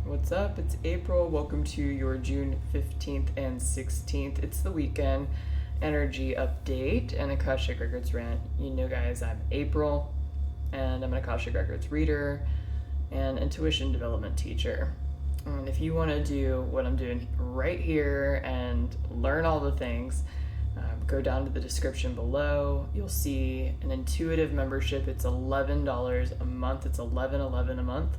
What's up? It's April. Welcome to your June 15th and 16th. It's the weekend energy update and Akashic Records Rant. You know, guys, I'm April, and I'm an Akashic Records reader and intuition development teacher. And if you want to do what I'm doing right here and learn all the things, go down to the description below. You'll see an intuitive membership. It's $11 a month. It's $11.11 a month.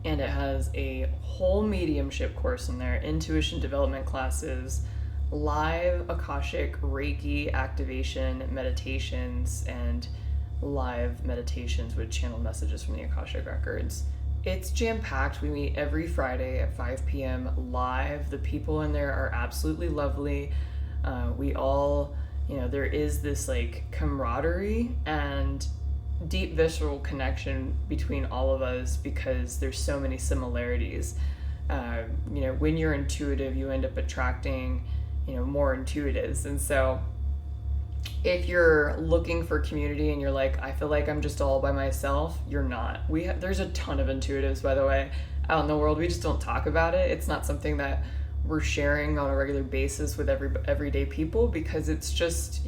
And it has a whole mediumship course in there, intuition development classes, live Akashic Reiki activation meditations, and live meditations with channeled messages from the Akashic Records. It's jam-packed. We meet every Friday at 5 p.m. live. The people in there are absolutely lovely. We all, there is this like camaraderie and deep visceral connection between all of us because there's so many similarities. When you're intuitive, you end up attracting, more intuitives. And so if you're looking for community and you're like, I feel like I'm just all by myself, you're not. There's a ton of intuitives, by the way, out in the world. We just don't talk about it. It's not something that we're sharing on a regular basis with everyday people because it's just,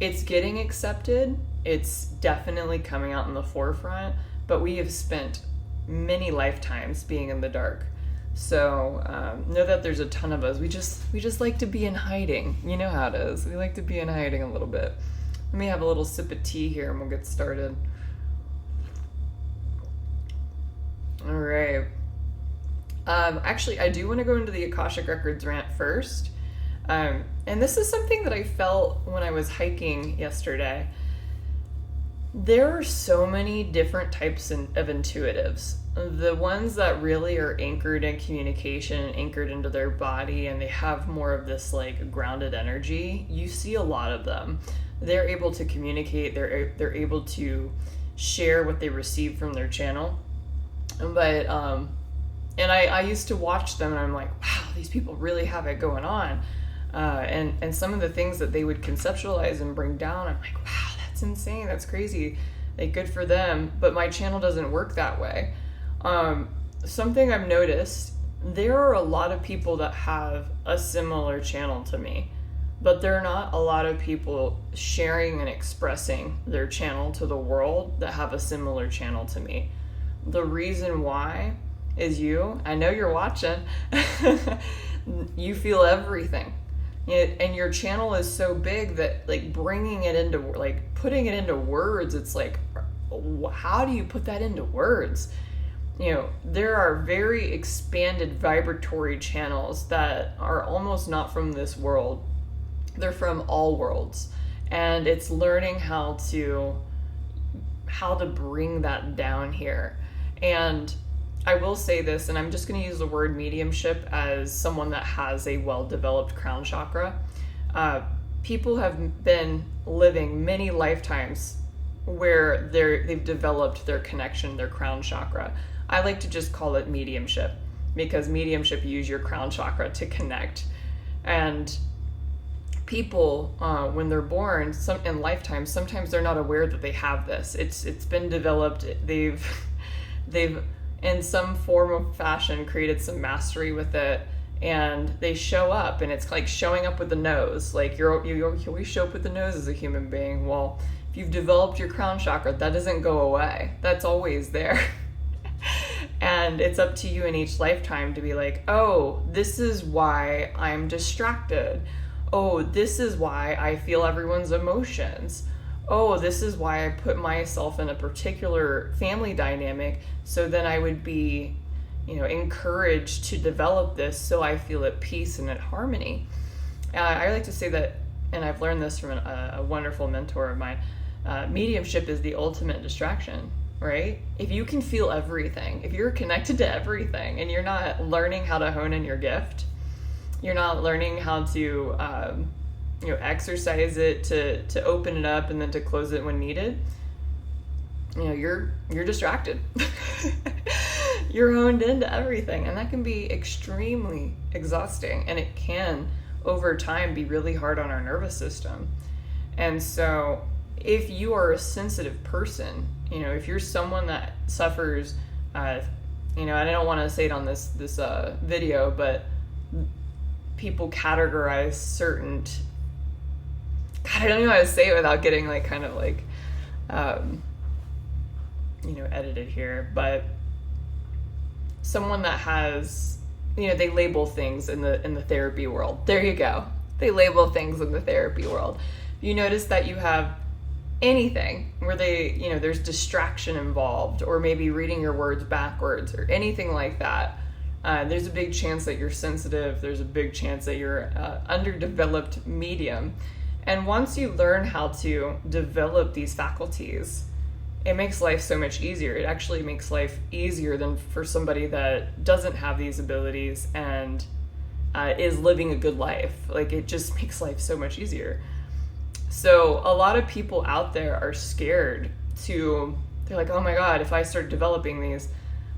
it's getting accepted. It's definitely coming out in the forefront, but we have spent many lifetimes being in the dark. So know that there's a ton of us. We just like to be in hiding. You know how it is. We like to be in hiding a little bit. Let me have a little sip of tea here and we'll get started. All right. Actually, I do want to go into the Akashic Records rant first. And this is something that I felt when I was hiking yesterday. There are so many different types of intuitives. The ones that really are anchored in communication and anchored into their body, and they have more of this like grounded energy, you see a lot of them. They're able to communicate, they're able to share what they receive from their channel. But and I used to watch them and I'm like, wow, these people really have it going on. And some of the things that they would conceptualize and bring down, I'm like, wow, that's insane. That's crazy. Like, good for them. But my channel doesn't work that way. Something I've noticed, there are a lot of people that have a similar channel to me, but there are not a lot of people sharing and expressing their channel to the world that have a similar channel to me. The reason why is I know you're watching, you feel everything. And your channel is so big that like bringing it into, like putting it into words, it's like, how do you put that into words? There are very expanded vibratory channels that are almost not from this world. They're from all worlds. And it's learning how to bring that down here. And I will say this, and I'm just going to use the word mediumship as someone that has a well-developed crown chakra. People have been living many lifetimes where they've developed their connection, their crown chakra. I like to just call it mediumship because mediumship, you use your crown chakra to connect. And people, when they're born, in lifetimes, sometimes they're not aware that they have this. It's been developed. They've in some form of fashion created some mastery with it, and they show up, and it's like showing up with the nose. Like you always show up with the nose as a human being. Well, if you've developed your crown chakra, that doesn't go away. That's always there. And it's up to you in each lifetime to be like, oh, this is why I'm distracted. Oh, this is why I feel everyone's emotions. Oh, this is why I put myself in a particular family dynamic, so then I would be, encouraged to develop this so I feel at peace and at harmony. I like to say that, and I've learned this from a wonderful mentor of mine, mediumship is the ultimate distraction, right? If you can feel everything, if you're connected to everything and you're not learning how to hone in your gift, you're not learning how to exercise it to open it up and then to close it when needed, you're distracted. You're honed into everything, and that can be extremely exhausting, and it can over time be really hard on our nervous system. And so if you are a sensitive person, if you're someone that suffers and I don't want to say it on this video, but people categorize certain, God, I don't know how to say it without getting like kind of like edited here, but someone that has, they label things in the therapy world. There you go. They label things in the therapy world. You notice that you have anything where there's distraction involved, or maybe reading your words backwards or anything like that. There's a big chance that you're sensitive. There's a big chance that you're underdeveloped medium. And once you learn how to develop these faculties, it makes life so much easier. It actually makes life easier than for somebody that doesn't have these abilities and is living a good life. Like, it just makes life so much easier. So a lot of people out there are scared they're like, oh my God, if I start developing these,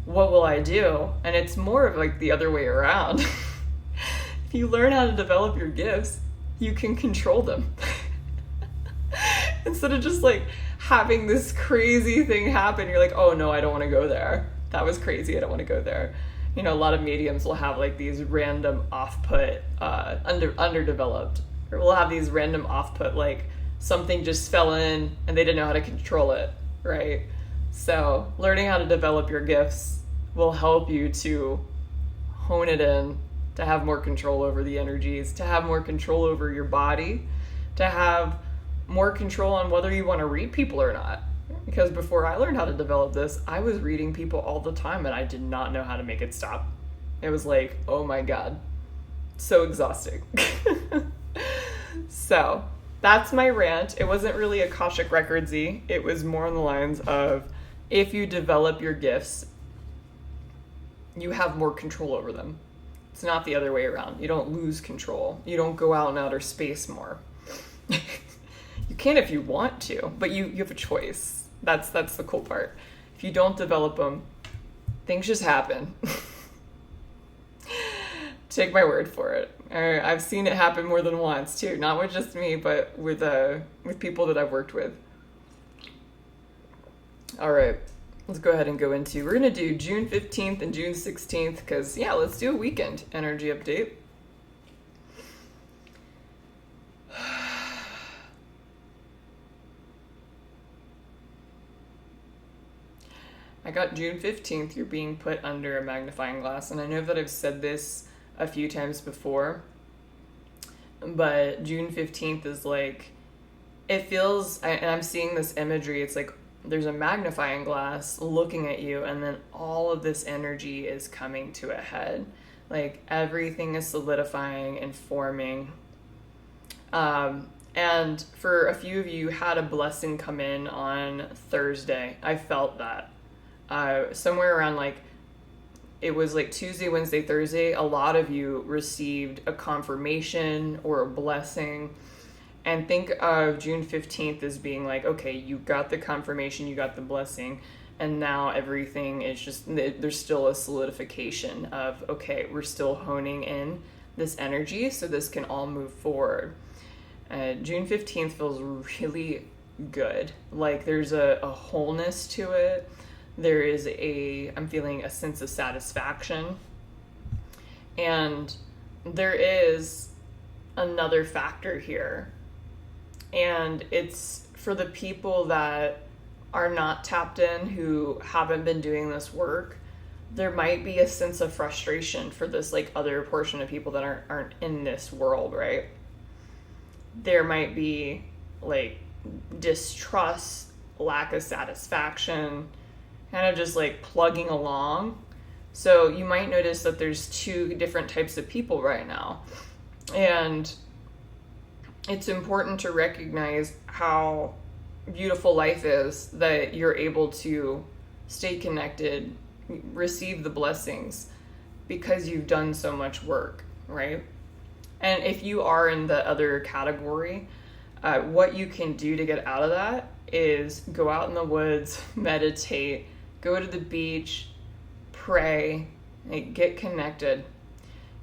what will I do? And it's more of like the other way around. If you learn how to develop your gifts, you can control them. Instead of just like having this crazy thing happen, you're like, oh no, I don't want to go there. That was crazy, I don't want to go there. A lot of mediums will have like these random off-put, underdeveloped, or we'll have these random off-put, like something just fell in and they didn't know how to control it, right? So learning how to develop your gifts will help you to hone it in, to have more control over the energies, to have more control over your body, to have more control on whether you want to read people or not. Because before I learned how to develop this, I was reading people all the time and I did not know how to make it stop. It was like, oh my God, so exhausting. So that's my rant. It wasn't really Akashic Records-y. It was more on the lines of, if you develop your gifts, you have more control over them. It's not the other way around. You don't lose control. You don't go out in outer space more. You can if you want to, but you have a choice. That's the cool part. If you don't develop them, things just happen. Take my word for it. I've seen it happen more than once too, not with just me, but with people that I've worked with. All right, let's go ahead and go into, we're going to do June 15th and June 16th, because let's do a weekend energy update. I got June 15th, you're being put under a magnifying glass. And I know that I've said this a few times before, but June 15th is like, it feels, and I'm seeing this imagery, it's like there's a magnifying glass looking at you, and then all of this energy is coming to a head. Like everything is solidifying and forming. And for a few of you had a blessing come in on Thursday. I felt that. Somewhere around like, it was like Tuesday, Wednesday, Thursday, a lot of you received a confirmation or a blessing. And think of June 15th as being like, okay, you got the confirmation, you got the blessing, and now everything is just, there's still a solidification of, okay, we're still honing in this energy so this can all move forward. June 15th feels really good. Like there's a wholeness to it. There is I'm feeling a sense of satisfaction. And there is another factor here. And it's for the people that are not tapped in, who haven't been doing this work. There might be a sense of frustration for this like other portion of people that aren't in this world, right? There might be like distrust, lack of satisfaction, kind of just like plugging along. So you might notice that there's two different types of people right now. And it's important to recognize how beautiful life is, that you're able to stay connected, receive the blessings, because you've done so much work, right? And if you are in the other category, what you can do to get out of that is go out in the woods, meditate, go to the beach, pray, get connected.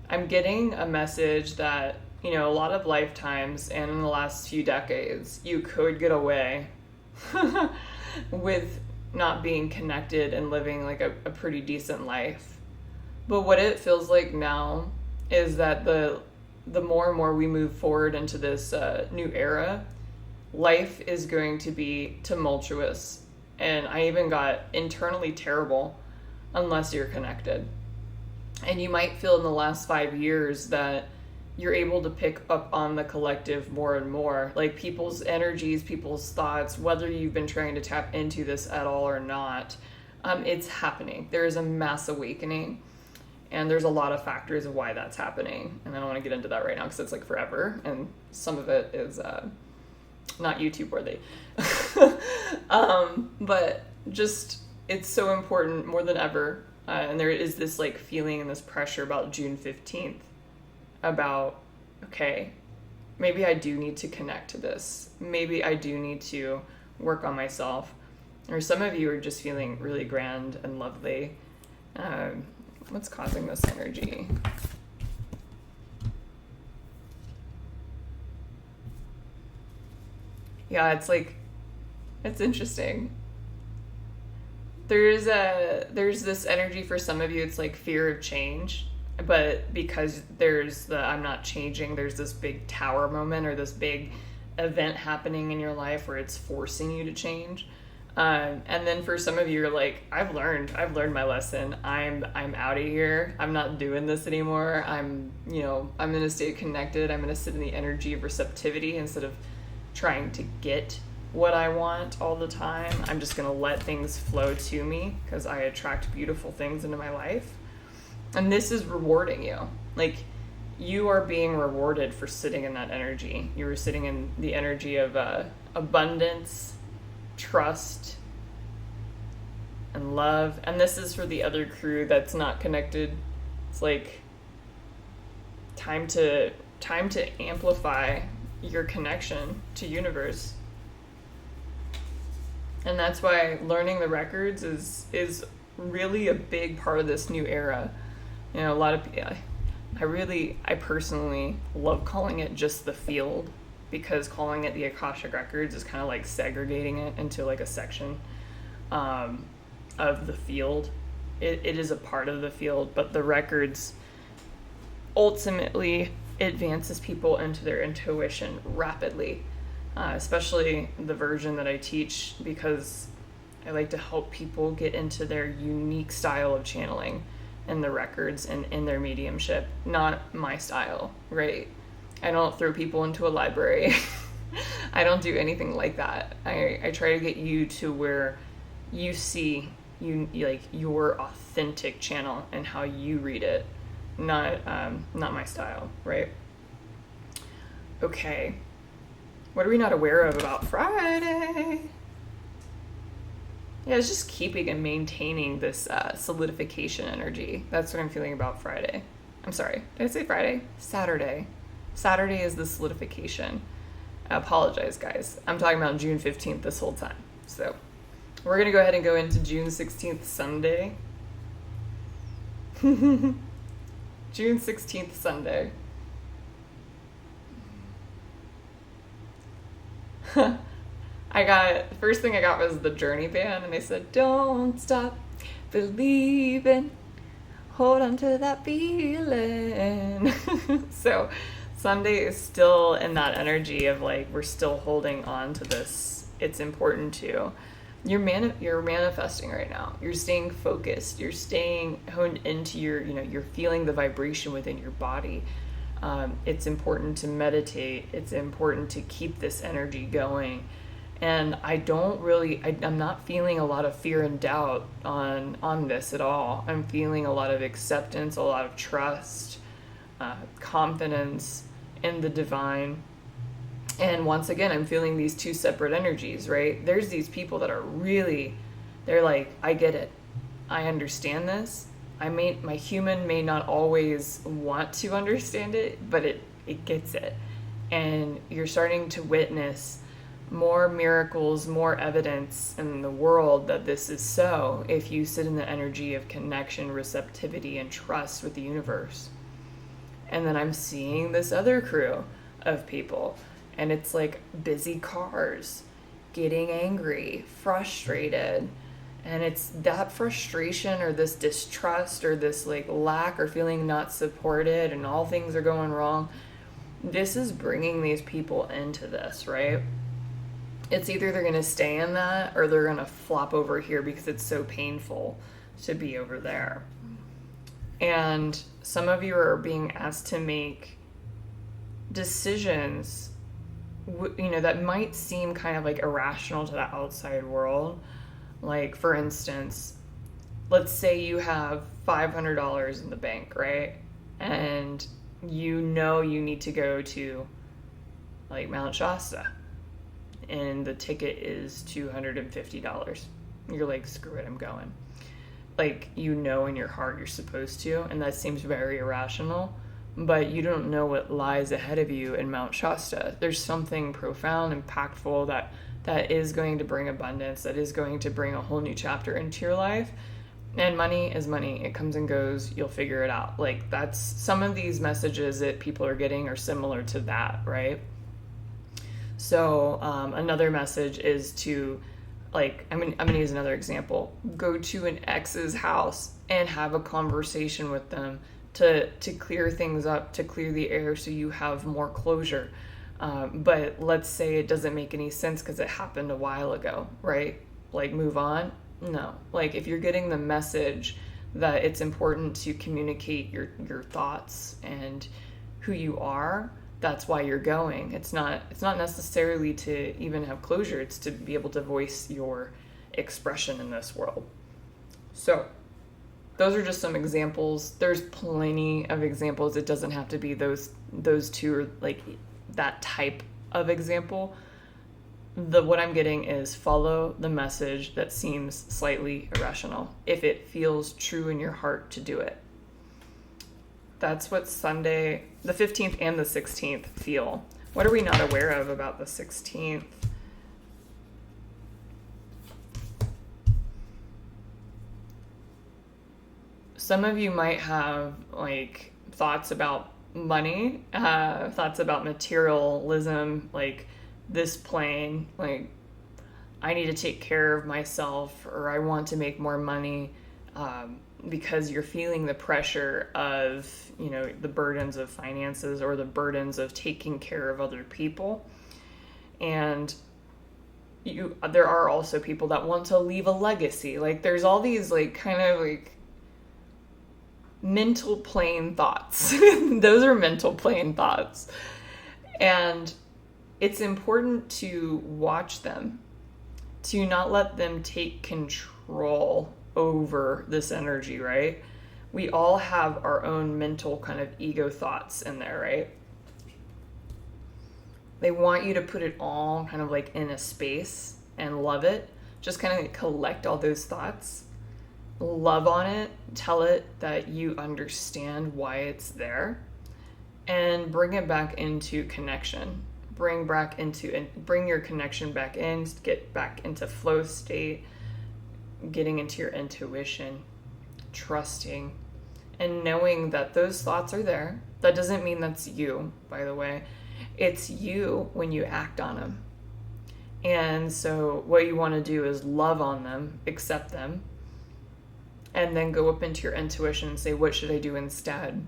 I'm getting a message that, a lot of lifetimes and in the last few decades, you could get away with not being connected and living like a pretty decent life. But what it feels like now is that the more and more we move forward into this new era, life is going to be tumultuous. And I even got internally terrible unless you're connected. And you might feel in the last 5 years that you're able to pick up on the collective more and more, like people's energies, people's thoughts, whether you've been trying to tap into this at all or not. It's happening. There is a mass awakening, and there's a lot of factors of why that's happening. And I don't want to get into that right now because it's like forever, and some of it is not YouTube worthy. But just, it's so important more than ever. And there is this like feeling and this pressure about June 15th about, okay, maybe I do need to connect to this. Maybe I do need to work on myself. Or some of you are just feeling really grand and lovely. What's causing this energy? Yeah, it's like, it's interesting. There's this energy for some of you, it's like fear of change, but because there's the I'm not changing, there's this big tower moment or this big event happening in your life where it's forcing you to change. And then for some of you, you're like, I've learned my lesson. I'm out of here. I'm not doing this anymore. I'm going to stay connected. I'm going to sit in the energy of receptivity instead of trying to get what I want all the time. I'm just going to let things flow to me because I attract beautiful things into my life. And this is rewarding you. Like, you are being rewarded for sitting in that energy. You were sitting in the energy of abundance, trust, and love. And this is for the other crew that's not connected. It's like time to amplify your connection to universe. And that's why learning the records is really a big part of this new era. A lot of people, I personally love calling it just the field, because calling it the Akashic records is kind of like segregating it into like a section of the field. It is a part of the field, but the records ultimately advances people into their intuition rapidly, especially the version that I teach, because I like to help people get into their unique style of channeling in the records and in their mediumship, not my style, right? I don't throw people into a library. I don't do anything like that. I try to get you to where you see like your authentic channel and how you read it, not my style, right? Okay. What are we not aware of about Friday? Yeah, it's just keeping and maintaining this solidification energy. That's what I'm feeling about Friday. I'm sorry, did I say Friday? Saturday. Saturday is the solidification. I apologize, guys. I'm talking about June 15th this whole time. So we're going to go ahead and go into June 16th, Sunday. June 16th, Sunday. The first thing I got was the Journey band, and they said, don't stop believing, hold on to that feeling. So Sunday is still in that energy of like, we're still holding on to this. It's important to, you're manifesting right now. You're staying focused. You're staying honed into you're feeling the vibration within your body. It's important to meditate. It's important to keep this energy going. And I'm not feeling a lot of fear and doubt on this at all. I'm feeling a lot of acceptance, a lot of trust, confidence in the divine. And once again, I'm feeling these two separate energies, right? There's these people that are they're like, I get it. I understand this. My human may not always want to understand it, but it gets it. And you're starting to witness more miracles, more evidence in the world that this is so, if you sit in the energy of connection, receptivity, and trust with the universe. And then I'm seeing this other crew of people, and it's like busy cars, getting angry, frustrated, And it's that frustration or this distrust or this like lack or feeling not supported and all things are going wrong. This is bringing these people into this, right? It's either they're going to stay in that or they're going to flop over here because it's so painful to be over there. And some of you are being asked to make decisions, that might seem kind of like irrational to the outside world. Like, for instance, let's say you have $500 in the bank, right? And you need to go to like Mount Shasta and the ticket is $250. You're like, screw it, I'm going. Like, in your heart you're supposed to, and that seems very irrational, but you don't know what lies ahead of you in Mount Shasta. There's something profound, impactful that is going to bring abundance, that is going to bring a whole new chapter into your life. And money is money. It comes and goes. You'll figure it out. Like, that's some of these messages that people are getting are similar to that, right? So another message is to, like, I'm going to use another example. Go to an ex's house and have a conversation with them to clear things up, to clear the air so you have more closure. But let's say it doesn't make any sense because it happened a while ago, right? Like, move on? No. Like, if you're getting the message that it's important to communicate your thoughts and who you are, that's why you're going. It's not necessarily to even have closure. It's to be able to voice your expression in this world. So those are just some examples. There's plenty of examples. It doesn't have to be those two or like that type of example. What I'm getting is follow the message that seems slightly irrational if it feels true in your heart to do it. That's what Sunday, the 15th and the 16th feel. What are we not aware of about the 16th? Some of you might have like thoughts about money, thoughts about materialism, like this plane, like I need to take care of myself or I want to make more money, because you're feeling the pressure of, the burdens of finances or the burdens of taking care of other people. And there are also people that want to leave a legacy. Like, there's all these like kind of like mental plane thoughts. Those are mental plane thoughts. And it's important to watch them, to not let them take control over this energy, right? We all have our own mental kind of ego thoughts in there, right? They want you to put it all kind of like in a space and love it. Just kind of like collect all those thoughts, love on it, tell it that you understand why it's there, and bring it back into connection. Bring your connection back in, get back into flow state, getting into your intuition, trusting, and knowing that those thoughts are there. That doesn't mean that's you, by the way. It's you when you act on them. And so what you want to do is love on them, accept them, and then go up into your intuition and say, what should I do instead?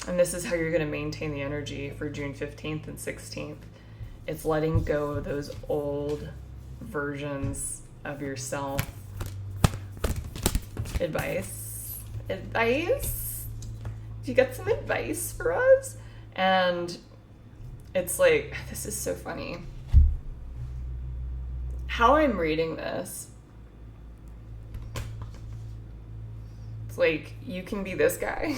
And this is how you're going to maintain the energy for June 15th and 16th. It's letting go of those old versions of yourself. Advice? You got some advice for us? And it's like, this is so funny. How I'm reading this, it's like, you can be this guy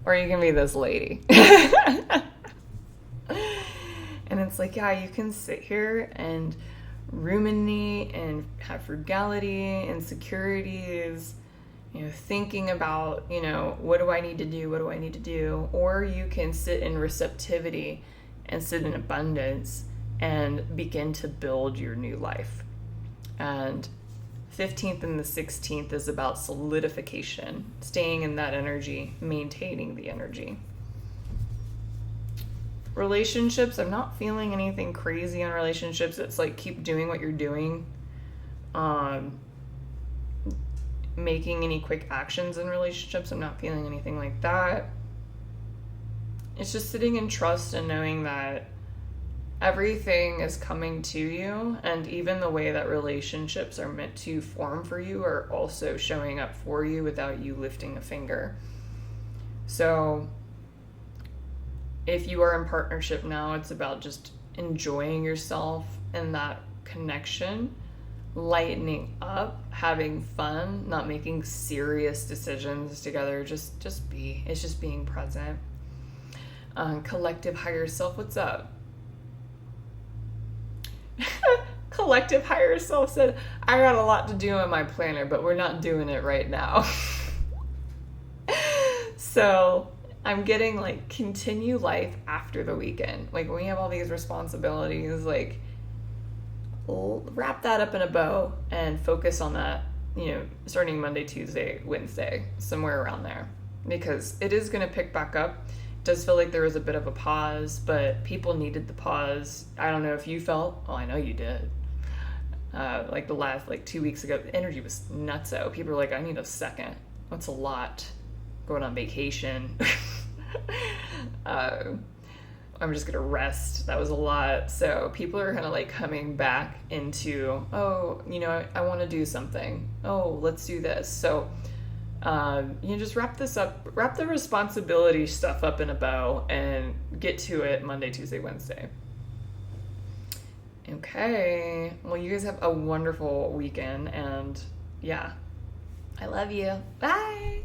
or you can be this lady. And it's like, yeah, you can sit here and ruminate and have frugality, insecurities, thinking about, what do I need to do? What do I need to do? Or you can sit in receptivity and sit in abundance and begin to build your new life. And 15th and the 16th is about solidification, staying in that energy, maintaining the energy. Relationships, I'm not feeling anything crazy on relationships. It's like, keep doing what you're doing. making any quick actions in relationships. I'm not feeling anything like that. It's just sitting in trust and knowing that everything is coming to you, and even the way that relationships are meant to form for you are also showing up for you without you lifting a finger. So if you are in partnership now, it's about just enjoying yourself and that connection, lightening up, having fun, not making serious decisions together. Just be. It's just being present. Collective higher self, what's up? Collective higher self said, I got a lot to do in my planner, but we're not doing it right now. So I'm getting like, continue life after the weekend. Like when we have all these responsibilities, like wrap that up in a bow and focus on that, starting Monday, Tuesday, Wednesday, somewhere around there, because it is going to pick back up. It does feel like there was a bit of a pause, but people needed the pause. I don't know if you felt, I know you did. Like the last 2 weeks ago, the energy was nutso. People were like, I need a second. That's a lot. Going on vacation. I'm just gonna rest. That was a lot. So people are kind of coming back into, I want to do something. Oh, let's do this. So just wrap this up, wrap the responsibility stuff up in a bow and get to it Monday, Tuesday, Wednesday. Okay. Well, you guys have a wonderful weekend, and yeah, I love you. Bye.